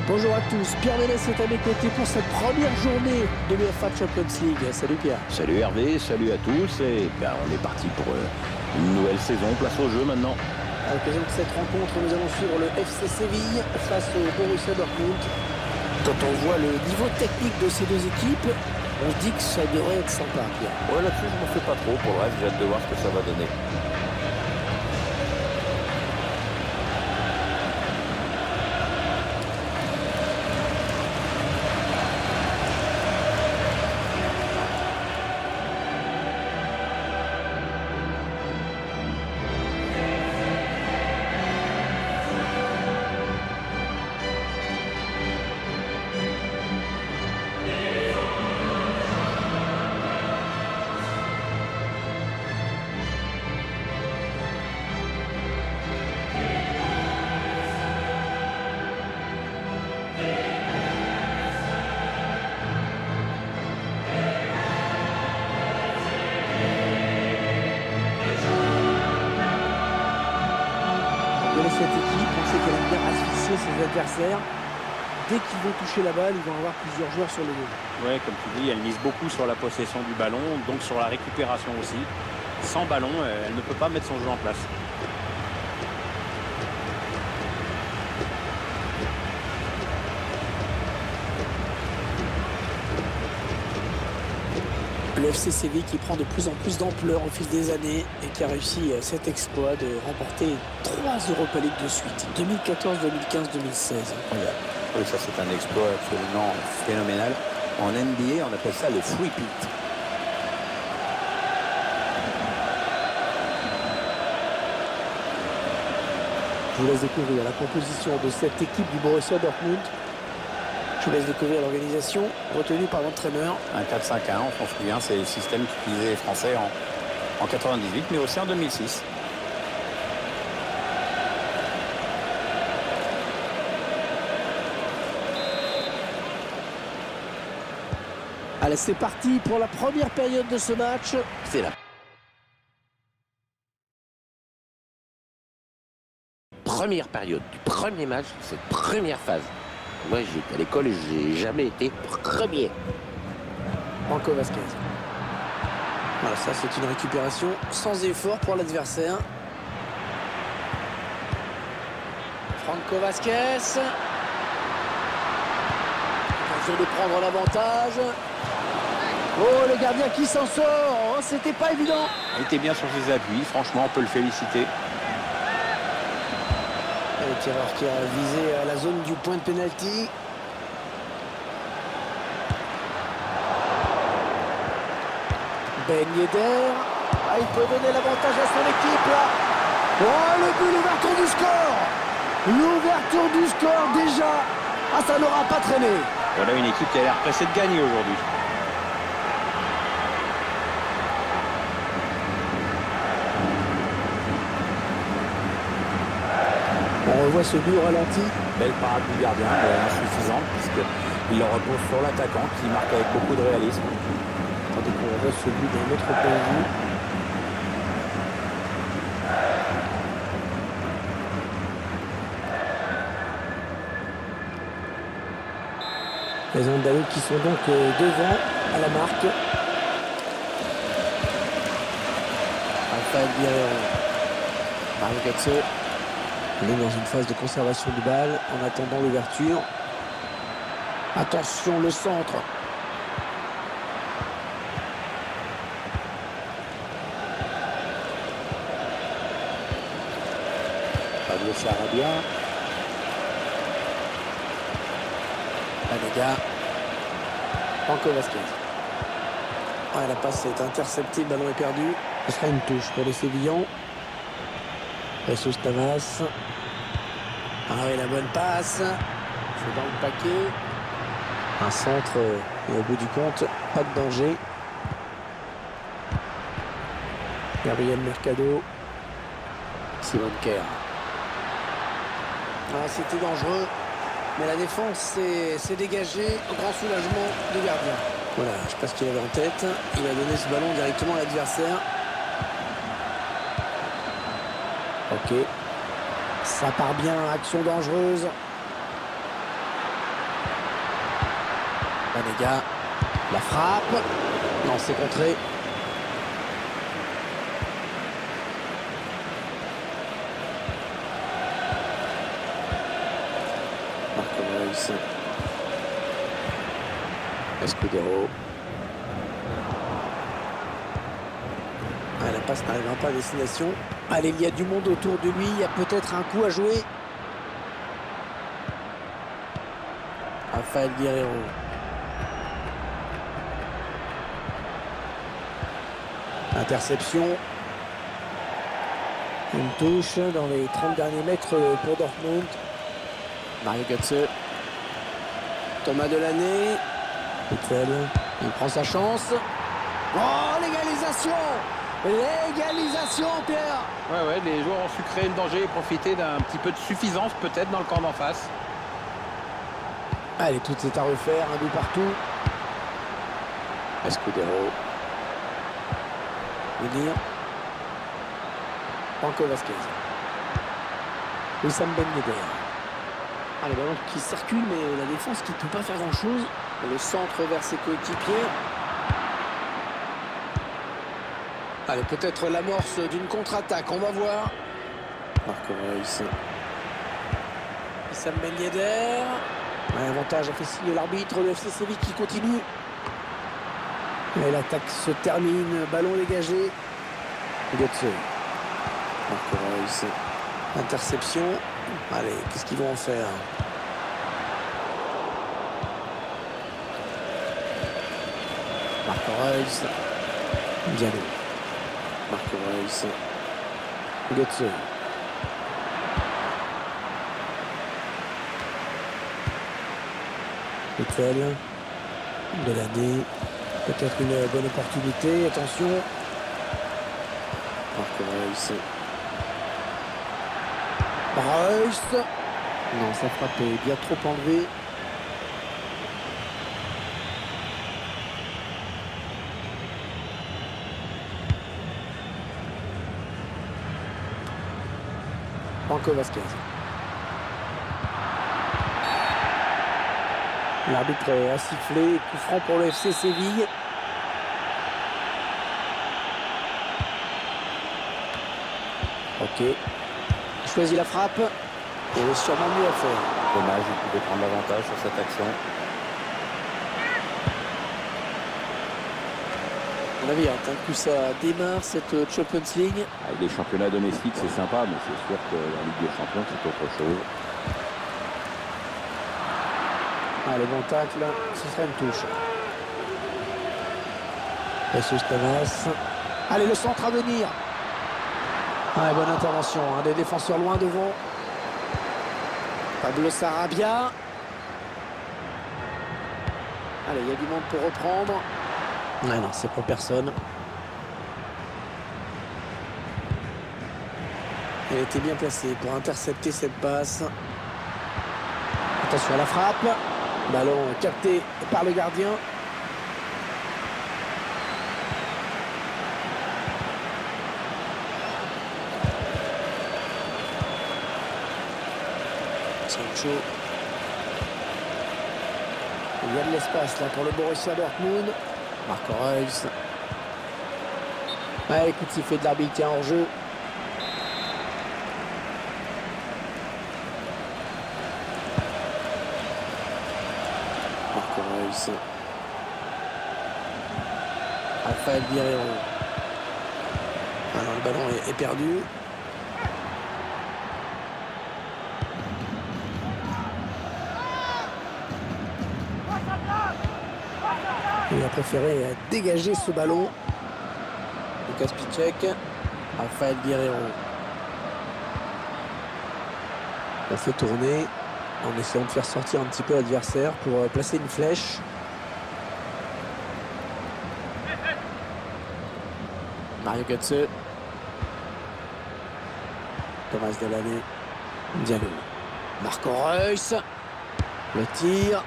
Bonjour à tous, Pierre Ménès est à mes côtés pour cette première journée de l'UEFA Champions League. Salut Pierre. Salut Hervé, salut à tous et on est parti pour une nouvelle saison, place au jeu maintenant. À l'occasion de cette rencontre, nous allons suivre le FC Séville face au Borussia Dortmund. Quand on voit le niveau technique de ces deux équipes, on se dit que ça devrait être sympa, Pierre. Ouais, là-dessus je m'en fais pas trop, pour le reste j'ai hâte de voir ce que ça va donner. Cette équipe, on sait qu'elle aime bien asphyxier ses adversaires. Dès qu'ils vont toucher la balle, ils vont avoir plusieurs joueurs sur le dos. Ouais, comme tu dis, elle mise beaucoup sur la possession du ballon, donc sur la récupération aussi. Sans ballon, elle ne peut pas mettre son jeu en place. Le FC Séville qui prend de plus en plus d'ampleur au fil des années et qui a réussi cet exploit de remporter 3 Europa League de suite, 2014, 2015, 2016. Incroyable. Oui, ça c'est un exploit absolument phénoménal. En NBA, on appelle ça le free pit. Je vous laisse découvrir la composition de cette équipe du Borussia Dortmund. Je vous laisse découvrir l'organisation retenue par l'entraîneur. Un 4-5-1, on s'en souvient, c'est le système qu'utilisaient les Français en 98, mais aussi en 2006. Allez, c'est parti pour la première période de ce match. C'est la première période du premier match, cette première phase. Moi, j'étais à l'école et j'ai jamais été premier. Franco Vasquez. Voilà, ça c'est une récupération sans effort pour l'adversaire. Franco Vasquez. Occasion de prendre l'avantage. Oh, le gardien qui s'en sort. Oh, c'était pas évident. Il était bien sur ses appuis, franchement, on peut le féliciter. Le tireur qui a visé la zone du point de pénalty. Ben Yedder. Ah, il peut donner l'avantage à son équipe là. Oh, le but, l'ouverture du score. L'ouverture du score déjà. Ah, ça n'aura pas traîné. Voilà une équipe qui a l'air pressée de gagner aujourd'hui. On revoit ce but au ralenti. belle parade du gardien, mais insuffisante, puisqu'il le repose sur l'attaquant qui marque avec beaucoup de réalisme. Tandis qu'on revoit ce but d'un autre point de vue. Les Andalous qui sont donc devant à la marque. Rafael Guerrero. Mario Götze. On est dans une phase de conservation de balle en attendant l'ouverture. Attention, le centre. Pablo Sarabia. Banega. Franco Vasquez. Ah, la passe est interceptée, le ballon est perdu. Ce sera une touche pour les Sévillans. Jesus Navas. Ah oui, la bonne passe. C'est dans le paquet. Un centre et au bout du compte, pas de danger. Gabriel Mercado. Simon Kerr. Ah, c'était dangereux. Mais la défense s'est dégagée au grand soulagement du gardien. Voilà, je ne sais pas ce qu'il avait en tête. Il a donné ce ballon directement à l'adversaire. Ok. Ça part bien, action dangereuse. Banega, la frappe. Non, c'est contré. Marco Reus. Escudero. La passe n'arrivera pas à destination. Allez, il y a du monde autour de lui. Il y a peut-être un coup à jouer. Rafael Guerreiro. Interception. Une touche dans les 30 derniers mètres pour Dortmund. Mario Götze. Thomas Delaney. Witsel. Il prend sa chance. Oh, l'égalisation! L'égalisation, Pierre! Ouais, les joueurs ont su créer le danger et profiter d'un petit peu de suffisance peut-être dans le camp d'en face. Allez, tout est à refaire, un but partout. Escudero. Venir. Franco Vasquez. Wissam Ben Yedder. Le ballon qui circule, mais la défense qui ne peut pas faire grand-chose. Le centre vers ses coéquipiers. Allez, peut-être l'amorce d'une contre-attaque, on va voir. Marco Reus. Wissam Ben Yedder. Un avantage a fait signer l'arbitre, le FC Séville qui continue. Et l'attaque se termine, ballon dégagé. Götze. Marco Reus. Interception. Allez, qu'est-ce qu'ils vont en faire? Marco Reus. Diallo. Marco Reus. Götze. Witsel. Delaney. Peut-être une bonne opportunité. Attention. Marco Reus. Reus. Non, ça frappait bien trop enlevé. Franco Vasquez. L'arbitre a sifflé, coup franc pour le FC Séville. Ok. Il choisit la frappe. Il y avait sûrement mieux à faire. Dommage, il pouvait prendre l'avantage sur cette action. À mon avis, tant que ça démarre cette Champions League. Avec les championnats domestiques, c'est sympa, mais c'est sûr que la Ligue des Champions, c'est autre chose. Le bon tacle, ce serait une touche. Jesus Navas. Allez, le centre à venir. Bonne intervention, des défenseurs loin devant. Pablo Sarabia. Allez, il y a du monde pour reprendre. Non, c'est pour personne. Elle était bien placée pour intercepter cette passe. Attention à la frappe. Ballon capté par le gardien. Sancho. Il y a de l'espace là pour le Borussia Dortmund. Marco Reus. Écoute, il fait de l'arbitre, tiens, hors jeu. Marco Reus. Rafael Guerreiro. Le ballon est perdu. Il a préféré dégager ce ballon. Lucas Piszczek. Rafael Guerreiro. Il a fait tourner en essayant de faire sortir un petit peu l'adversaire pour placer une flèche. Mario Götze. Thomas Delaney. Diallo. Marco Reus. Le tir.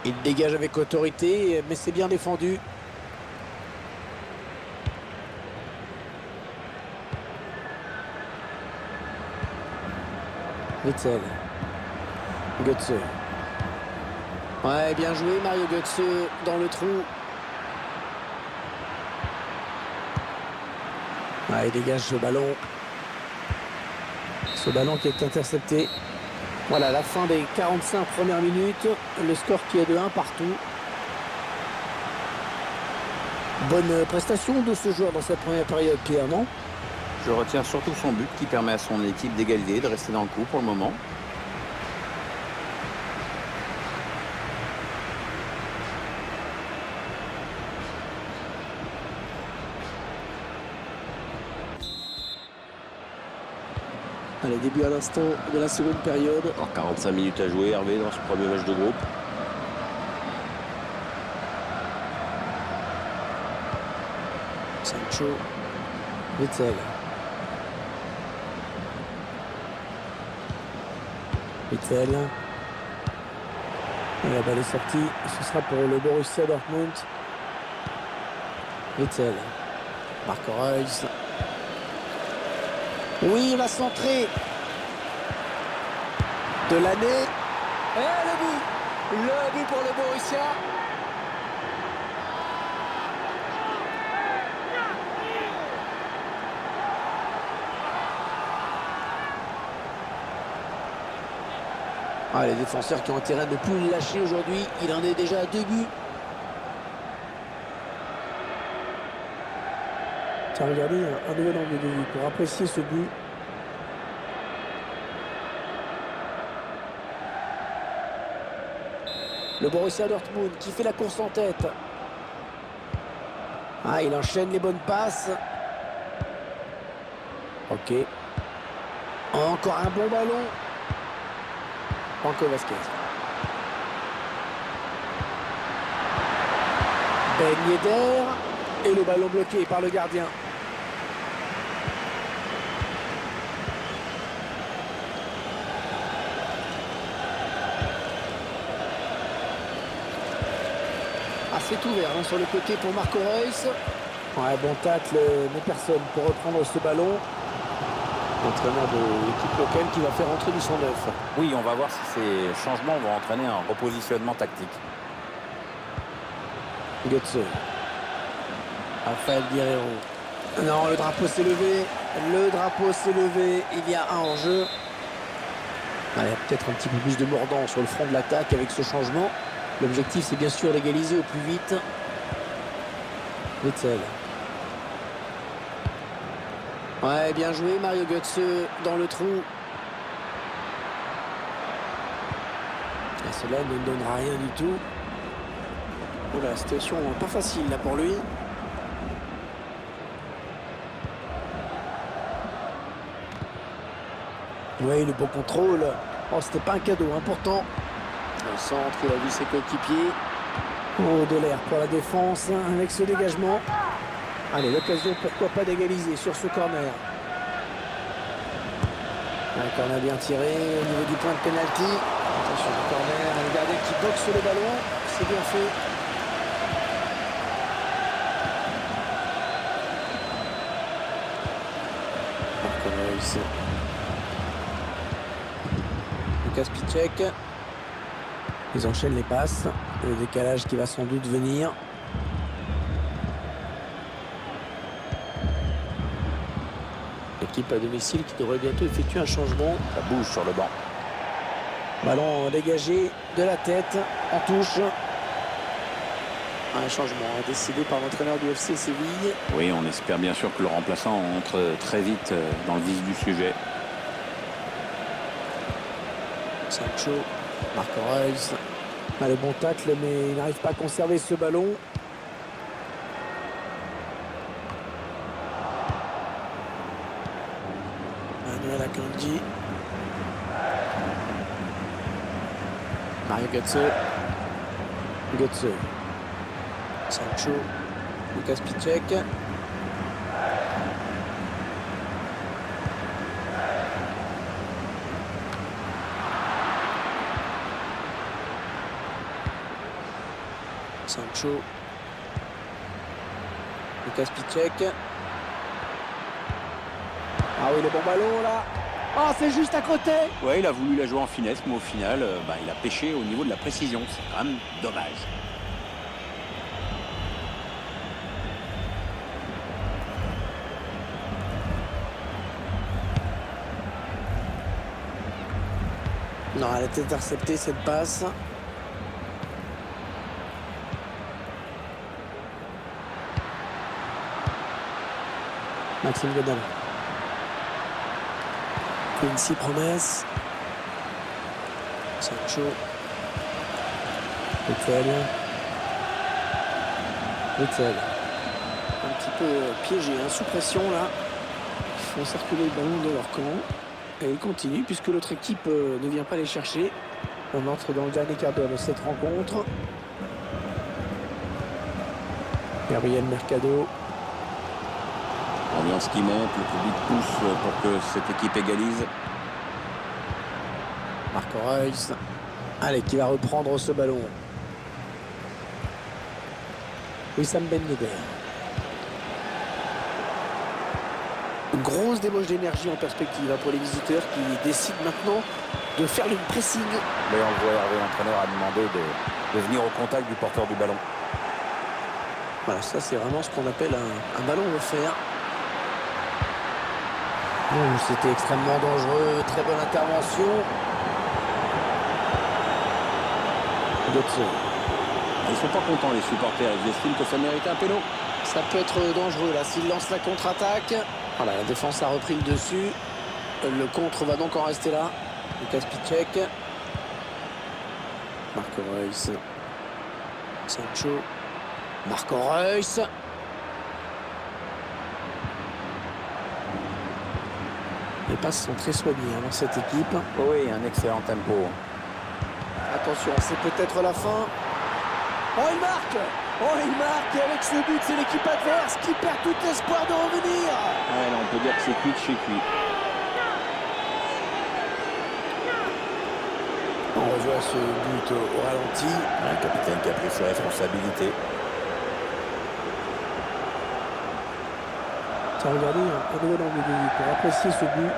Il dégage avec autorité, mais c'est bien défendu. Witsel. Götze. Ouais, bien joué Mario Götze dans le trou. Ouais, il dégage ce ballon. Ce ballon qui est intercepté. Voilà, la fin des 45 premières minutes. Le score qui est de 1 partout. Bonne prestation de ce joueur dans cette première période, Pierre, non? Je retiens surtout son but qui permet à son équipe d'égaliser, de rester dans le coup pour le moment. Allez, début à l'instant de la seconde période. Encore 45 minutes à jouer, Hervé, dans ce premier match de groupe. Sancho, Witzel. Witzel. Et la balle est sortie. Ce sera pour le Borussia Dortmund. Witzel. Marco Reus. Oui, il va centrer. De l'année. Et le but. Le but pour le Borussia. Ah, les défenseurs qui ont intérêt de ne plus le lâcher aujourd'hui. Il en est déjà à 2 buts. Tiens, regardez, un nouvel angle de vue pour apprécier ce but. Le Borussia Dortmund qui fait la course en tête. Ah, il enchaîne les bonnes passes. Ok. Encore un bon ballon. Franco Vasquez. Ben Yedder. Et le ballon bloqué par le gardien. Ah, c'est ouvert hein, sur le côté pour Marco Reus. Ouais, bon tacle, mais personne pour reprendre ce ballon. L'entraîneur de l'équipe locale qui va faire entrer du 109. Oui, on va voir si ces changements vont entraîner un repositionnement tactique. Götze. Rafael Guerreiro. Non, le drapeau s'est levé. Le drapeau s'est levé. Il y a un en-jeu. Allez, peut-être un petit peu plus de mordant sur le front de l'attaque avec ce changement. L'objectif, c'est bien sûr d'égaliser au plus vite. Witzel. Ouais, bien joué, Mario Götze dans le trou. Et cela ne donnera rien du tout. Oh la situation pas facile là pour lui. Oui, le bon contrôle. Oh, c'était pas un cadeau, important. Le centre, il a vu ses coéquipiers. Oh, de l'air pour la défense avec ce dégagement. Allez, l'occasion, pourquoi pas d'égaliser sur ce corner. Un corner bien tiré au niveau du point de pénalty. Attention au corner, le gardien qui boxe le ballon. C'est bien fait. Marco Reus. Lucas Piszczek. Ils enchaînent les passes. Le décalage qui va sans doute venir. L'équipe à domicile qui devrait bientôt effectuer un changement. Ça bouge sur le banc. Ballon dégagé de la tête en touche. Un changement décidé par l'entraîneur du FC Séville. Oui, on espère bien sûr que le remplaçant entre très vite dans le vif du sujet. Sancho, Marco Reus. Le bon tacle, mais il n'arrive pas à conserver ce ballon. Manuel Akanji. Mario Götze. Götze. Sancho. Lucas Piszczek. Sancho. Lucas Piszczek. Ah oui, le bon ballon là. Oh, c'est juste à côté. Ouais, il a voulu la jouer en finesse, mais au final, il a pêché au niveau de la précision. C'est quand même dommage. Non, elle a été interceptée cette passe. Maxime Godin. Quincy Promesse. Sancho. Witzel. Un petit peu piégé, hein, sous pression là. Ils font circuler le ballon de leur camp. Et ils continuent puisque l'autre équipe ne vient pas les chercher. On entre dans le dernier quart d'heure de cette rencontre. Gabriel Mercado. Ambiance qui monte, le public pousse pour que cette équipe égalise. Marco Reus. Allez, qui va reprendre ce ballon. Wissam Ben Yedder. Une grosse débauche d'énergie en perspective pour les visiteurs qui décident maintenant de faire le pressing. Mais on le voit, Hervé, l'entraîneur a demandé de venir au contact du porteur du ballon. Voilà, ça c'est vraiment ce qu'on appelle un ballon offert. C'était extrêmement dangereux, très bonne intervention. Ils sont pas contents les supporters, ils estiment que ça mérite un péno. Ça peut être dangereux là s'il lance la contre-attaque. Voilà, la défense a repris le dessus. Le contre va donc en rester là. Lucas Piszczek. Marco Reus. Sancho. Marco Reus. Les passes sont très soignées dans cette équipe. Oui, un excellent tempo. Attention, c'est peut-être la fin. Oh, il marque! Oh, il marque! Et avec ce but, c'est l'équipe adverse qui perd tout espoir de revenir. Ouais, là, on peut dire que c'est cuit de chez cuit. On revoit ce but au ralenti. Un capitaine qui a pris ses responsabilités. Tiens, regardez, un nouvel angle de vue pour apprécier ce but.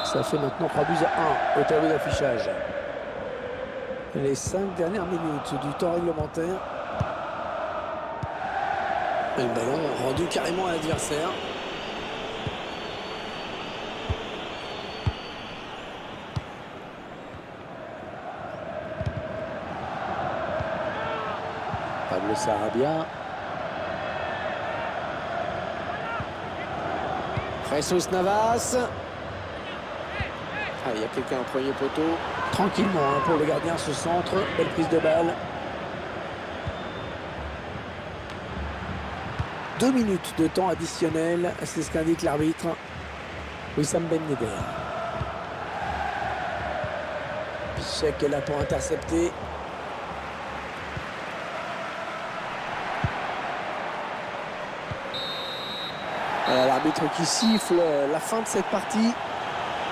Ça fait maintenant 3-1 au tableau d'affichage. Les 5 dernières minutes du temps réglementaire. Et le ballon rendu carrément à l'adversaire. Pablo Sarabia. Jesus Navas. Ah, il y a quelqu'un au premier poteau. Tranquillement pour le gardien ce centre. Belle prise de balle. 2 minutes de temps additionnel. C'est ce qu'indique l'arbitre. Wissam Ben Yedder. Piszczek est là pour intercepter. L'arbitre qui siffle la fin de cette partie.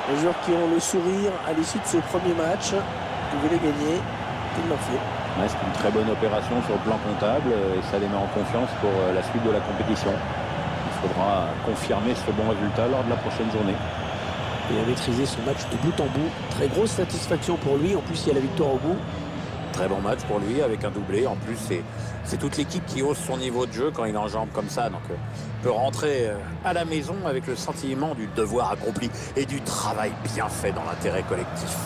Les joueurs qui ont le sourire à l'issue de ce premier match, qui voulaient gagner, ils l'ont fait. Ouais, c'est une très bonne opération sur le plan comptable et ça les met en confiance pour la suite de la compétition. Il faudra confirmer ce bon résultat lors de la prochaine journée. Il a maîtrisé son match de bout en bout. Très grosse satisfaction pour lui. En plus, il y a la victoire au bout. Très bon match pour lui avec un doublé. En plus, c'est toute l'équipe qui hausse son niveau de jeu quand il enjambe comme ça. Donc, peut rentrer à la maison avec le sentiment du devoir accompli et du travail bien fait dans l'intérêt collectif.